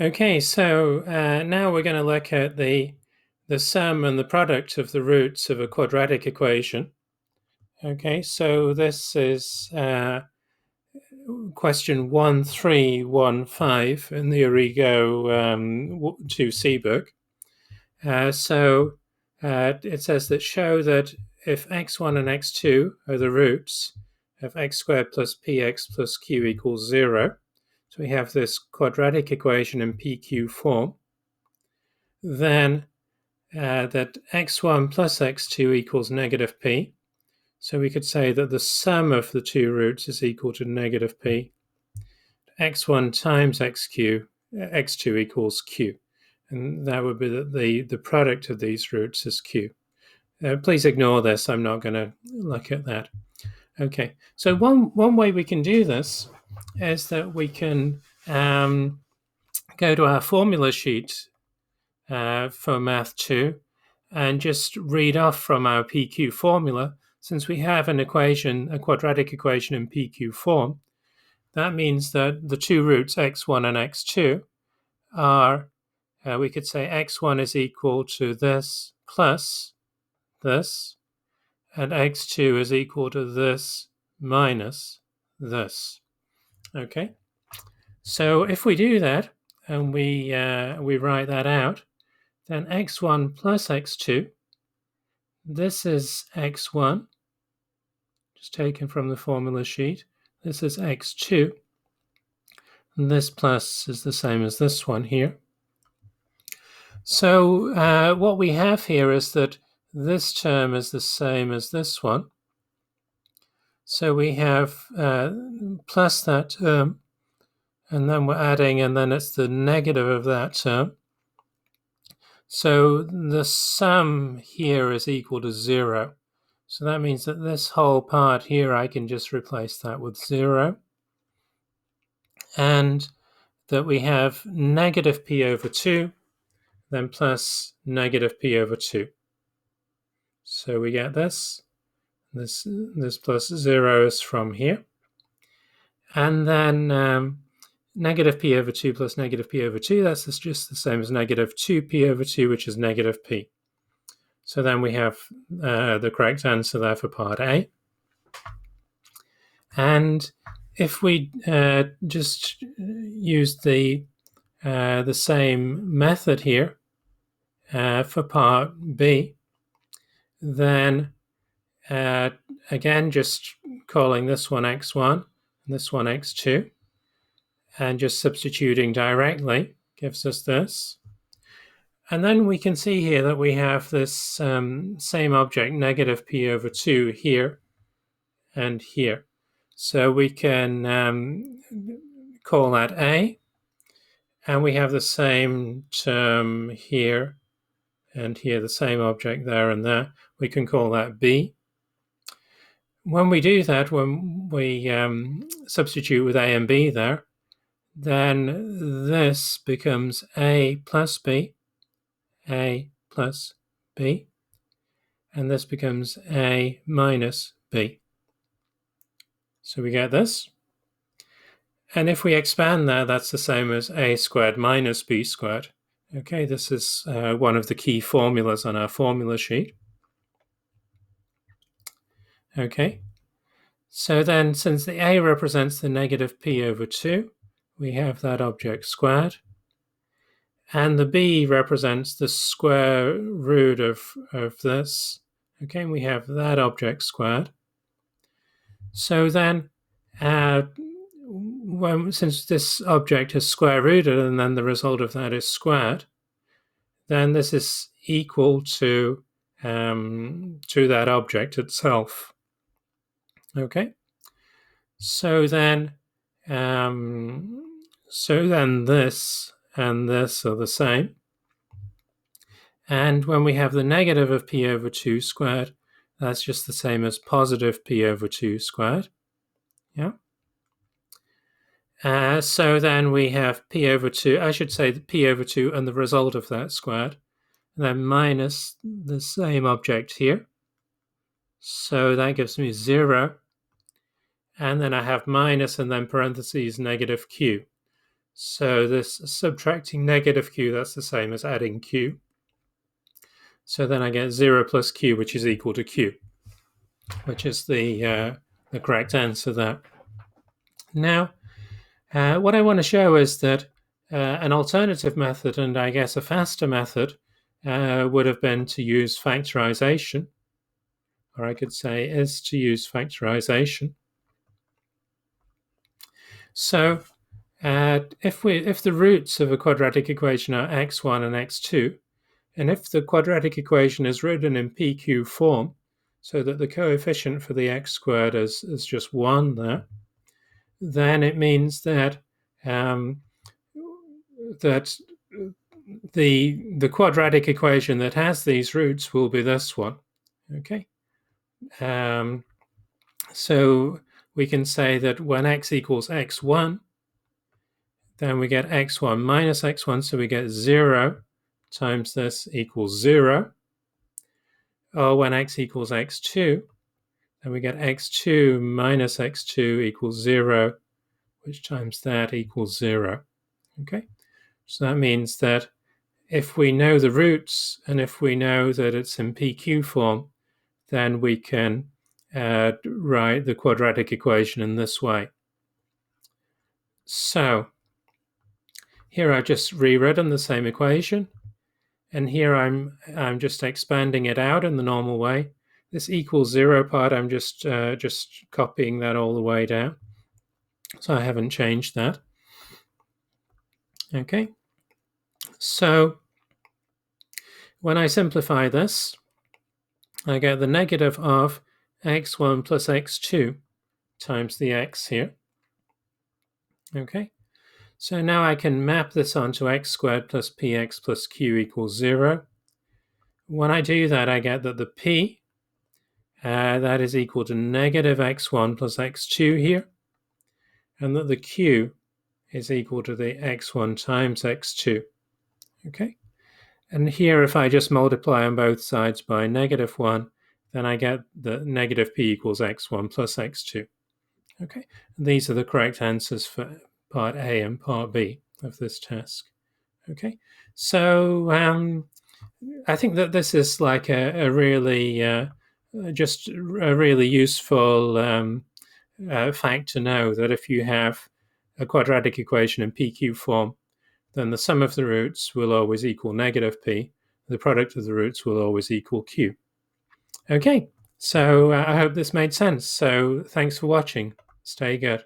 Okay, so now we're going to look at the sum and the product of the roots of a quadratic equation. Okay, so this is question 1315 in the Origo 2C book. It says that show that if x1 and x2 are the roots of x squared plus px plus q equals 0, so we have this quadratic equation in PQ form, then that x1 plus x2 equals negative p. So we could say that the sum of the two roots is equal to negative p. x1 times x2 equals q. And that would be that the product of these roots is q. Please ignore this. I'm not going to look at that. Okay, so one way we can do this is that we can go to our formula sheet for Math 2 and just read off from our PQ formula. Since we have an equation, a quadratic equation in PQ form, that means that the two roots x1 and x2 are, we could say x1 is equal to this plus this, and x2 is equal to this minus this. Okay, so if we do that and we write that out, then x1 plus x2, this is x1, just taken from the formula sheet. This is x2, and this plus is the same as this one here. So what we have here is that this term is the same as this one. So we have plus that term, and then we're adding, and then it's the negative of that term. So the sum here is equal to 0. So that means that this whole part here, I can just replace that with 0. And that we have negative p over 2, then plus negative p over 2. So we get this. This plus 0 is from here. And then negative p over 2 plus negative p over 2, that's just the same as negative 2p over 2, which is negative p. So then we have the correct answer there for part A. And if we just use the same method here for part B, then again, just calling this one x1 and this one x2, and just substituting directly gives us this. And then we can see here that we have this same object, negative p over 2, here and here. So we can call that A, and we have the same term here and here, the same object there and there. We can call that B. When we do that, when we substitute with A and B there, then this becomes A plus B, A plus B, and this becomes A minus B. So we get this. And if we expand that, that's the same as A squared minus B squared. Okay, this is one of the key formulas on our formula sheet. Okay, so then since the A represents the negative p over 2, we have that object squared. And the B represents the square root of this. Okay, we have that object squared. So then, since this object is square rooted and then the result of that is squared, then this is equal to that object itself. Okay, so then this and this are the same. And when we have the negative of p over 2 squared, that's just the same as positive p over 2 squared. Yeah. So then we have p over 2, I should say p over 2 and the result of that squared, and then minus the same object here. So that gives me 0. And then I have minus and then parentheses negative q. So this subtracting negative q, that's the same as adding q. So then I get 0 plus q, which is equal to q, which is the correct answer there. Now, what I want to show is that an alternative method, and I guess a faster method, would have been to use factorization, or I could say is to use factorization. So if the roots of a quadratic equation are x1 and x2, and if the quadratic equation is written in PQ form, so that the coefficient for the x squared is just 1 there, then it means that that the quadratic equation that has these roots will be this one. Okay. So we can say that when x equals x1, then we get x1 minus x1, so we get 0 times this equals 0. Or when x equals x2, then we get x2 minus x2 equals 0, which times that equals 0. Okay, so that means that if we know the roots and if we know that it's in PQ form, then we can write the quadratic equation in this way. So here I've just rewritten the same equation, and here I'm just expanding it out in the normal way. This equals 0 part, I'm just copying that all the way down. So I haven't changed that. Okay. So when I simplify this, I get the negative of x1 plus x2 times the x here. Okay. So now I can map this onto x squared plus px plus q equals 0. When I do that, I get that the p, that is equal to negative x1 plus x2 here, and that the q is equal to the x1 times x2. Okay. And here, if I just multiply on both sides by negative 1, then I get the negative p equals x1 plus x2. Okay, and these are the correct answers for part A and part B of this task. Okay, so I think that this is like a really, just a really useful fact to know, that if you have a quadratic equation in PQ form, then the sum of the roots will always equal negative p. The product of the roots will always equal q. Okay, so I hope this made sense. So thanks for watching. Stay good.